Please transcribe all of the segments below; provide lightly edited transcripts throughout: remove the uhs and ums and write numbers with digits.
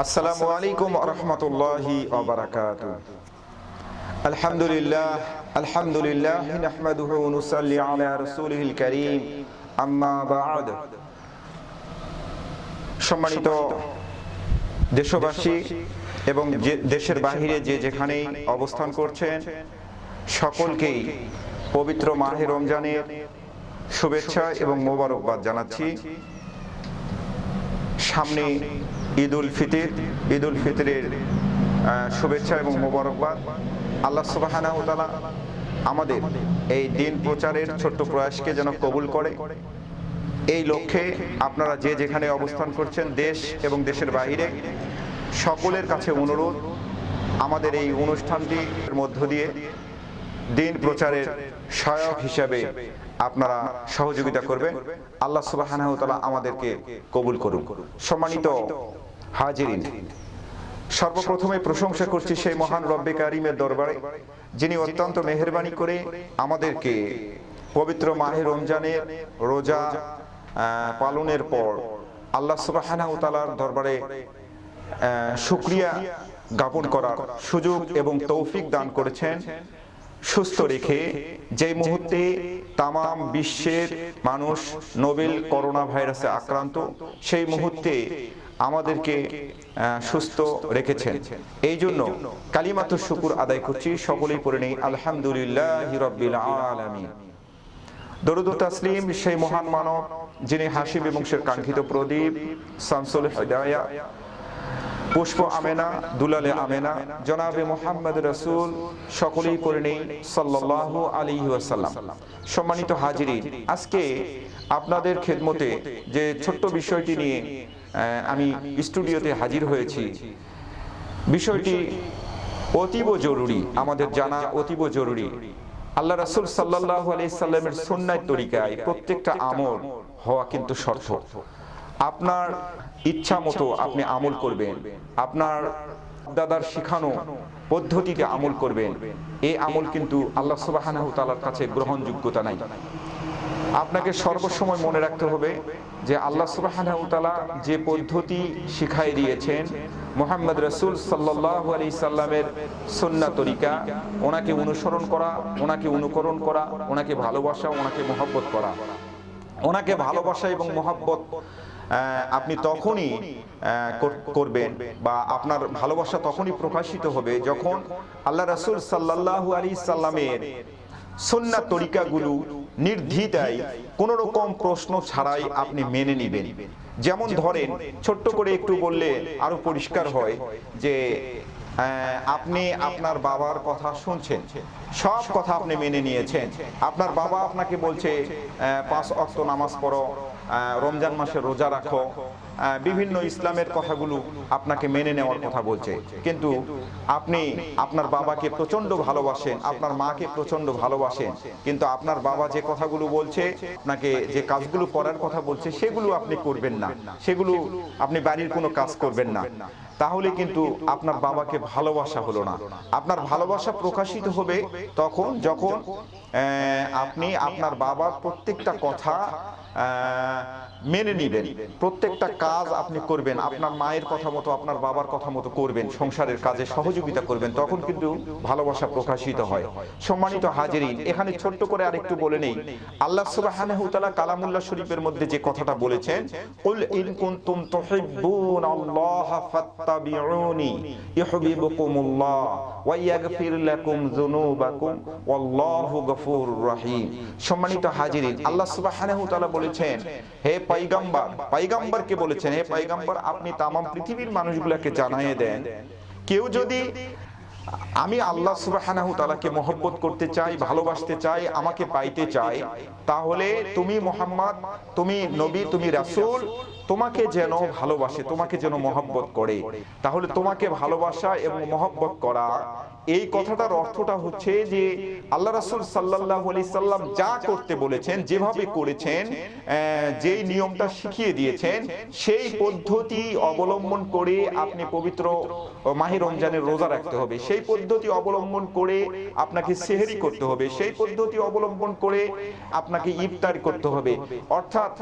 আসসালামু আলাইকুম ওয়া রাহমাতুল্লাহি ওয়া বারাকাতুহু। আলহামদুলিল্লাহ আলহামদুলিল্লাহ নাহমাদুহু ওয়া নুসাল্লি আলা রাসূলিহিল কারীম, আম্মা বা'দ। সম্মানিত দেশবাসী এবং দেশের বাহিরে যে যেখানেই অবস্থান করছেন, সকলকেই পবিত্র মাহে রমজানের শুভেচ্ছা এবং মোবারকবাদ জানাচ্ছি। সামনে ঈদুল ফিতরের শুভেচ্ছা এবং মোবারকবাদ। আল্লাহ সুবহানাহু ওয়া তাআলা আমাদের এই দিন প্রচারের ছোট্ট প্রয়াসকে যেন কবুল করে। এই লক্ষ্যে আপনারা যে যেখানে অবস্থান করছেন, দেশ এবং দেশের বাইরে, সকলের কাছে অনুরোধ, আমাদের এই অনুষ্ঠানটির মধ্য দিয়ে দিন প্রচারের সহায়ক হিসাবে আপনারা সহযোগিতা করবেন। আল্লাহ সুবহানাহু ওয়া তাআলা আমাদেরকে কবুল করুন। সম্মানিত হাজিরিন, সর্বপ্রথমে প্রশংসা করছি সেই মহান রব্বে কারিমের দরবারে, যিনি অত্যন্ত মেহেরবানি করে আমাদেরকে পবিত্র মাহে রমজানের রোজা পালনের পর আল্লাহ সুবহানাহু ওয়া তাআলার দরবারে শুকরিয়া জ্ঞাপন করার সুযোগ এবং তৌফিক দান করেছেন, সুস্থ রেখে। যে মুহূর্তে তামাম বিশ্বের মানুষ নোবেল করোনা ভাইরাসে আক্রান্ত, সেই মুহূর্তে আমাদেরকে সুস্থ রেখেছেন। এই জন্য কালিমাতুশ শুকর আদায় করছি। সকলেই পড়ে নেই আলহামদুলিল্লাহি রাব্বিল আলামিন। দরুদ ও তাসলিম সেই মহান মানব, যিনি হাশিমি বংশের কাঙ্ক্ষিত প্রদীপ, শামসুল হিদায়া, পুষ্প আমেনা, দুলালে আমেনা, জনাবে মুহাম্মদ রাসূল, সকলেই পড়ে নেই সাল্লাল্লাহু আলাইহি ওয়াসাল্লাম। সম্মানিত হাজিরিন, আজকে আপনাদের খেদমতে যে ছোট্ট বিষয়টি নিয়ে আমি স্টুডিওতে হাজির হয়েছি, বিষয়টি অতীব জরুরি, আমাদের জানা অতীব জরুরি। আল্লাহ রাসূল সাল্লাল্লাহু আলাইহি সাল্লামের সুন্নাত তরিকায় প্রত্যেকটা আমল হওয়া কিন্তু শর্ত। আপনার ইচ্ছা মতো আপনি আমল করবেন, আপনার দাদার শিখানো পদ্ধতিতে আমল করবেন, এই আমল কিন্তু আল্লাহ সুবহানাহু ওয়া তাআলার কাছে গ্রহণযোগ্যতা নাই। আপনাকে সর্বসময় মনে রাখতে হবে যে আল্লাহ সুবহানাহু ওয়া তাআলা যে পদ্ধতি শিখাই দিয়েছেন, মুহাম্মদ রাসূল সাল্লাল্লাহু আলাইহি সাল্লামের সুন্নাত তরিকা, ওনাকে অনুসরণ করা, ওনাকে অনুকরণ করা, ওনাকে ভালোবাসা, ওনাকে মহব্বত করা। ওনাকে ভালোবাসা এবং মহব্বত আপনি তখনই করবেন, বা আপনার ভালোবাসা তখনই প্রকাশিত হবে যখন আল্লাহ রাসূল সাল্লাল্লাহু আলাইহি সাল্লামের সুন্নাত তরিকাগুলো নির্দ্বিধায় কোন রকম প্রশ্ন ছাড়াই আপনি মেনে নেবেন। যেমন ধরেন, ছোট্ট করে একটু বললে আরো পরিষ্কার হয় যে আপনি আপনার বাবার কথা শুনছেন, সব কথা আপনি মেনে নিয়েছেন। আপনার বাবা আপনাকে বলছে 5 ওয়াক্ত নামাজ পড়ো, রমজান মাসে রোজা রাখো, বিভিন্ন ইসলামের কথাগুলো আপনাকে মেনে নেওয়ার কথা বলছে, কিন্তু আপনি আপনার বাবাকে প্রচন্ড ভালোবাসেন, আপনার মাকে প্রচন্ড ভালোবাসেন, কিন্তু আপনার বাবা যে কথাগুলো বলছে, আপনাকে যে কাজগুলো করার কথা বলছে, সেগুলো আপনি করবেন না, সেগুলো আপনি বাড়ির কোনো কাজ করবেন না। তাহলে কিন্তু আপনার বাবাকে ভালোবাসা হলো না। আপনার ভালোবাসা প্রকাশিত হবে তখন যখন আপনি আপনার বাবার প্রত্যেকটা কথা মেনে নিবেন, প্রত্যেকটা কাজ আপনি করবেন, আপনার মায়ের কথা মতো, আপনার বাবার কথা মতো করবেন, সংসারের কাজে সহযোগিতা করবেন, তখন কিন্তু ভালোবাসা প্রকাশিত হয়। সম্মানিত হাজিরিন, এখানে ছোট্ট করে আরেকটু বলে নেই, আল্লাহ সুবহানাহু ওয়া তাআলা কালামুল্লাহ শরীফের মধ্যে যে কথাটা বলেছেন, কুল ইন কুনতুম তুহিব্বুনাল্লাহ ফাত্তাবিউনি ইউহিব্বুকুমুল্লাহ ওয়া ইয়াগফির লাকুম যুনুবাকুম ওয়াল্লাহু গফুরুর রহিম। সম্মানিত হাজিরিন, আল্লাহ সুবহানাহু ওয়া তাআলা বলেছেন, হে পয়গম্বর, পয়গম্বরকে বলেছেন, হে পয়গম্বর, আপনি তামাম পৃথিবীর মানুষগুলোকে জানিয়ে দেন, কেউ যদি আমি আল্লাহ সুবহানাহু ওয়া তাআলাকে মহব্বত করতে চাই, ভালোবাসতে চাই, আমাকে পাইতে চাই, তাহলে তুমি মুহাম্মদ, তুমি নবী, তুমি রাসূল, তোমাকে যেন ভালোবাসে, তোমাকে যেন মহব্বত করে। তাহলে তোমাকে ভালোবাসা এবং মহব্বত করা, এই কথাটার অর্থটা হচ্ছে যে আল্লাহ রাসূল সাল্লাল্লাহু আলাইহি সাল্লাম যা করতে বলেছেন, যেভাবে করেছেন, যেই নিয়মটা শিখিয়ে দিয়েছেন, সেই পদ্ধতি অবলম্বন করে আপনি পবিত্র মাহে রমজানের রোজা রাখতে হবে। সেই পদ্ধতি অবলম্বন করে আপনাকে সেহরি করতে হবে, সেই পদ্ধতি অবলম্বন করে আপনাকে ইফতার করতে হবে। অর্থাৎ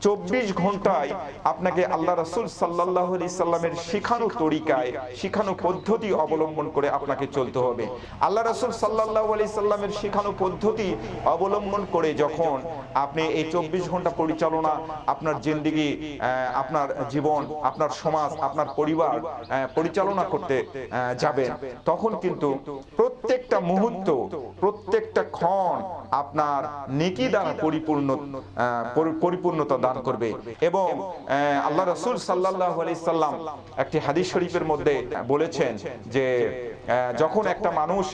24 ঘন্টায় আপনাকে আল্লাহ রাসূল সাল্লাল্লাহু আলাইহি সাল্লামের শিখানো তরিকায়, শিখানো পদ্ধতি অবলম্বন করে আপনাকে চলতে হবে। আল্লাহ রাসূল সাল্লাল্লাহু আলাইহি সাল্লামের শিখানো পদ্ধতি অবলম্বন করে যখন আপনি এই 24 ঘন্টা পরিচালনা, আপনার জিন্দেগি, আপনার জীবন, আপনার সমাজ, আপনার পরিবার পরিচালনা করতে যাবেন, তখন কিন্তু প্রত্যেকটা মুহূর্ত, প্রত্যেকটা ক্ষণ আপনার নেকি দ্বারা পরিপূর্ণতা দান করবে। এবং আল্লাহ রাসূল সাল্লাল্লাহু আলাইহি সাল্লাম একটি হাদিস শরীফের মধ্যে বলেছেন যে যখন একটা মানুষ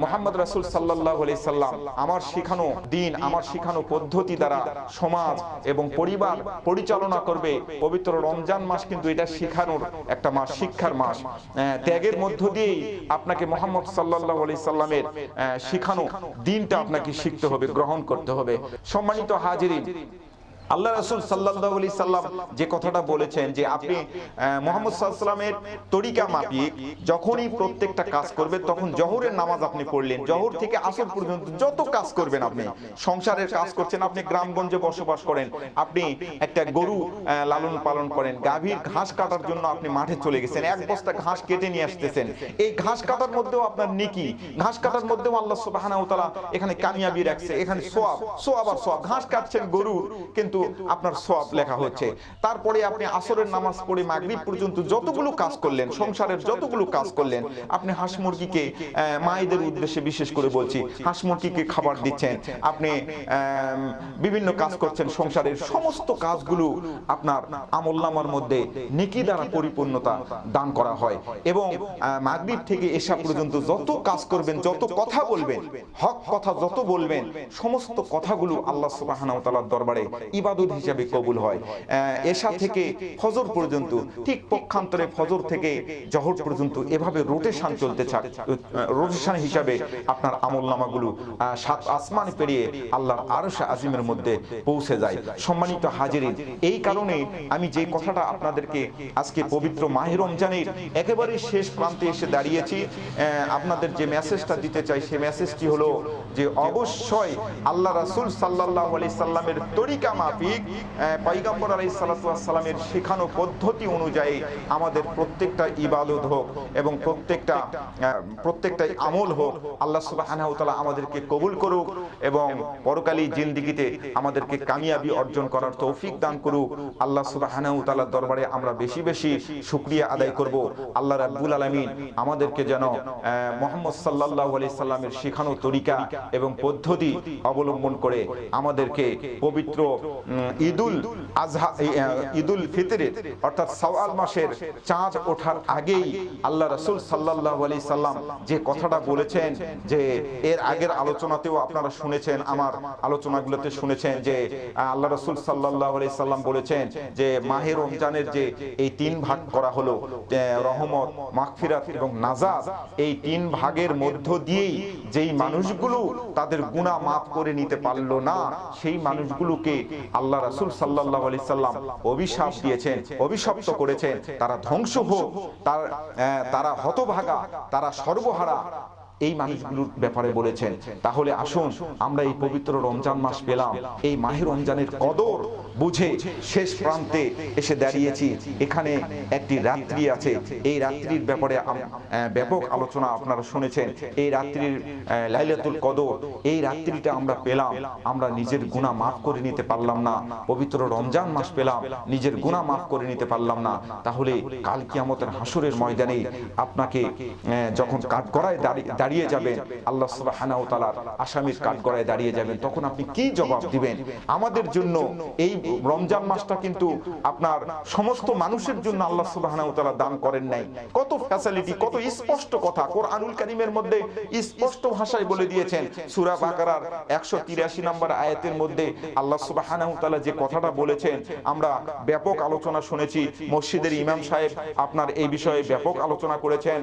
মুহাম্মদ রাসূল সাল্লাল্লাহু আলাইহি সাল্লাম আমার শিখানো দিন, আমার শিখানো পদ্ধতি দ্বারা সমাজ এবং পরিবার পরিচালনা করবে, পবিত্র রমজান মাস কিন্তু এটা শিখানোর একটা মাস, শিক্ষার মাস। ত্যাগের মধ্য দিয়েই আপনাকে মুহাম্মদ সাল্লাল্লাহু আলাইহি সাল্লামের শিখানো দিনটা আপনাকে শিখতে হবে, গ্রহণ করতে হবে। সম্মানিত হাজিরিন, আল্লাহ রাসূল সাল্লাল্লাহু আলাইহি সাল্লাম যে কথাটা বলেছেন যে আপনি মুহাম্মদ সাল্লাল্লাহু আলাইহি সাল্লামের তরিকা মাফিক যখনই প্রত্যেকটা কাজ করবেন, তখন জোহরের নামাজ আপনি পড়লেন, জোহর থেকে আসর পর্যন্ত যত কাজ করবেন, আপনি সংসারের কাজ করছেন, আপনি গ্রামগঞ্জে বসবাস করেন, আপনি একটা গরু লালন পালন করেন, গাভীর ঘাস কাটার জন্য আপনি মাঠে চলে গেছেন, এক বস্তা ঘাস কেটে নিয়ে আসতেছেন, এই ঘাস কাটার মধ্যেও আপনার নেকি, ঘাস কাটার মধ্যেও আল্লাহ সুবহানাহু ওয়া তাআলা এখানে কামিয়াবি রাখছে, এখানে সওয়াব আর সওয়াব। ঘাস কাটছেন গরু, কিন্তু আপনার সওয়াব লেখা হচ্ছে। তারপরে আপনি আসরের নামাজ পড়ে মাগরিব পর্যন্ত যতগুলো কাজ করলেন, সংসারের যতগুলো কাজ করলেন, আপনি হাঁস মুরগিকে, মায়েদের উদ্দেশ্যে বিশেষ করে বলছি, হাঁস মুরগিকে খাবার দিচ্ছেন, আপনি বিভিন্ন কাজ করছেন, সংসারের সমস্ত কাজগুলো আপনার আমলনামার মধ্যে নেকি দ্বারা পরিপূর্ণতা দান করা হয়। এবং মাগরিব থেকে এশা পর্যন্ত যত কাজ করবেন, যত কথা বলবেন, হক কথা যত বলবেন, সমস্ত কথাগুলো আল্লাহ সুবহানাহু ওয়া তাআলার দরবারে ইবাদত হিসাবে কবুল হয়। এশা থেকে ফজর পর্যন্ত, ঠিক পক্ষান্তরে ফজর থেকে জোহর পর্যন্ত এভাবে রোটেশন চলতে থাকে, রোটেশন হিসাবে আপনার আমলনামাগুলো সাত আসমান পেরিয়ে আল্লাহর আরশ আজিমের মধ্যে পৌঁছে যায়। সম্মানিত হাজিরিন, এই কারণে আমি যে কথাটা আপনাদেরকে আজকে পবিত্র মাহে রমজানের একেবারে শেষ প্রান্তে এসে দাঁড়িয়েছি, আপনাদের যে মেসেজটা দিতে চাই, সেই মেসেজটি হলো যে অবশ্যই আল্লাহ রাসূল সাল্লাল্লাহু আলাইহি সাল্লামের তরিকা মাফিক, পয়গম্বর আলাইহিস সালাতু ওয়াস সালামের শেখানো পদ্ধতি অনুযায়ী আমাদের প্রত্যেকটা ইবাদত হোক এবং প্রত্যেকটা আমল হোক, আল্লাহ সুবহানাহু ওয়া তাআলা আমাদেরকে কবুল করুক এবং পরকালী জিন্দেগিতে আমাদেরকে কামিয়াবি অর্জন করার তৌফিক দান করুক। আল্লাহ সুবহানাহু ওয়া তাআলার দরবারে আমরা বেশি বেশি শুকরিয়া আদায় করব। আল্লাহ রাব্বুল আলামিন আমাদেরকে যেন মুহাম্মদ সাল্লাল্লাহু আলাইহি সাল্লামের শেখানো তরিকা এবং পদ্ধতি অবলম্বন করে আমাদেরকে পবিত্র ঈদুল ফিতরের অর্থাৎ শাওয়াল মাসের চাঁদ ওঠার আগেই আল্লাহ রাসূল সাল্লাল্লাহু আলাইহি সাল্লাম যে কথাটা বলেছেন, যে এর আগের আলোচনাতেও আপনারা শুনেছেন, আমার আলোচনাগুলোতে শুনেছেন যে আল্লাহ রাসূল সাল্লাল্লাহু আলাইহি সাল্লাম বলেছেন যে মাহে রমজানের যে এই তিন ভাগ করা হলো, রহমত, মাগফিরাত এবং নাজাত, এই তিন ভাগের মধ্য দিয়েই যেই মানুষগুলো তাদের গুনাহ মাফ করে নিতে পারলো না, সেই মানুষগুলোকে আল্লাহ রাসূল সাল্লাল্লাহু আলাইহি সাল্লাম অভিশাপ দিয়েছেন, অভিশপ্ত করেছেন, তারা ধ্বংস হোক, তারা হতভাগা, তারা সর্বহারা, এই মানুষগুলোর ব্যাপারে বলেছেন। তাহলে আসুন আমরা এই পবিত্র রমজান মাস পেলাম, এই মাহে রমজানের কদর বুঝে শেষ প্রান্তে এসে দাঁড়িয়েছি। এখানে একটি রাত্রি আছে, এই রাত্রির ব্যাপারে ব্যাপক আলোচনা আপনারা শুনেছেন। এই রাত্রির লাইলাতুল কদর, এই রাত্রিটা আমরা পেলাম, আমরা নিজের গুনাহ মাফ করে নিতে পারলাম না। পবিত্র রমজান মাস পেলাম, নিজের গুনাহ মাফ করে নিতে পারলাম না। তাহলে কাল কিয়ামতের হাসরের ময়দানে আপনাকে যখন কাঠগড়ায় দাঁড়িয়ে যাবেন, আল্লাহ সুবহানাহু ওয়া তাআলার আসামির কাঠগড়ায় দাঁড়িয়ে যাবেন, তখন আপনি কি জবাব দিবেন? আমাদের জন্য এই রমজান মাসটা কিন্তু আপনার সমস্ত মানুষের জন্য আল্লাহ সুবহানাহু ওয়া তাআলা দান করেন নাই। কত ফ্যাসিলিটি, কত স্পষ্ট কথা কোরআনুল কারীমের মধ্যে স্পষ্ট ভাষায় বলে দিয়েছেন। সূরা বাকারার 183 নম্বর আয়াতের মধ্যে আল্লাহ সুবহানাহু ওয়া তাআলা যে কথাটা বলেছেন, আমরা ব্যাপক আলোচনা শুনেছি। মসজিদের ইমাম সাহেব আপনার এই বিষয়ে ব্যাপক আলোচনা করেছেন।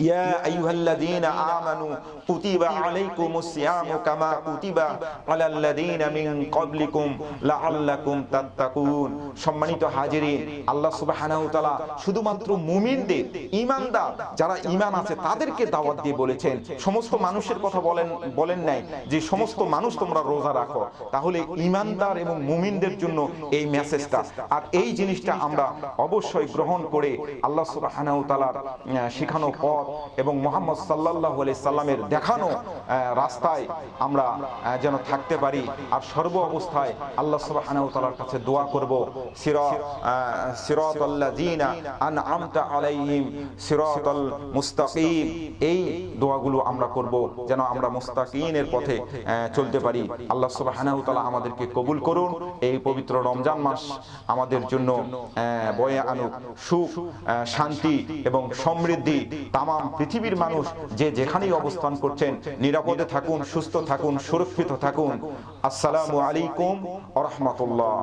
ইয়া আইয়ুহাল্লাযীনা আমানু কুতিবা আলাইকুমুস সিয়ামু কামা কুতিবা আলাল্লাযীনা মিন ক্বাবলিকুম লাআল্লাকুম তাত্তাকুন। সম্মানিত হাজিরিন, আল্লাহ সুবহানাহু ওয়া তাআলা শুধুমাত্র মুমিনদের, ঈমানদার যারা ঈমান আছে তাদেরকে দাওয়াত দিয়ে বলেছেন, সমস্ত মানুষের কথা বলেন নাই যে সমস্ত মানুষ তোমরা রোজা রাখো। তাহলে ঈমানদার এবং মুমিনদের জন্য এই মেসেজটা, আর এই জিনিসটা আমরা অবশ্যই গ্রহণ করে আল্লাহ সুবহানাহু ওয়া তাআলার শেখানো পথ এবং মুহাম্মদ সাল্লাল্লাহু আলাইহি সাল্লামের দেখানো রাস্তায় আমরা যেন থাকতে পারি। আর সর্ব অবস্থায় আল্লাহ সুবহানাহু ওয়া তাআলার কাছে দোয়া করব, সিরাতাল্লাযীনা আনআমতা আলাইহিম সিরাতাল মুস্তাকিম। এই দোয়াগুলো আমরা করব যেন আমরা মুস্তাকিনের পথে চলতে পারি। আল্লাহ সুবহানাহু ওয়া তাআলা আমাদেরকে কবুল করুন। এই পবিত্র রমজান মাস আমাদের জন্য বয়ে আনুক সুখ, শান্তি এবং সমৃদ্ধি। তাম পৃথিবীর মানুষ যে যেখানেই অবস্থান করছেন নিরাপদে থাকুন, সুস্থ থাকুন, সুরক্ষিত থাকুন। আসসালামু আলাইকুম ওয়া রাহমাতুল্লাহ।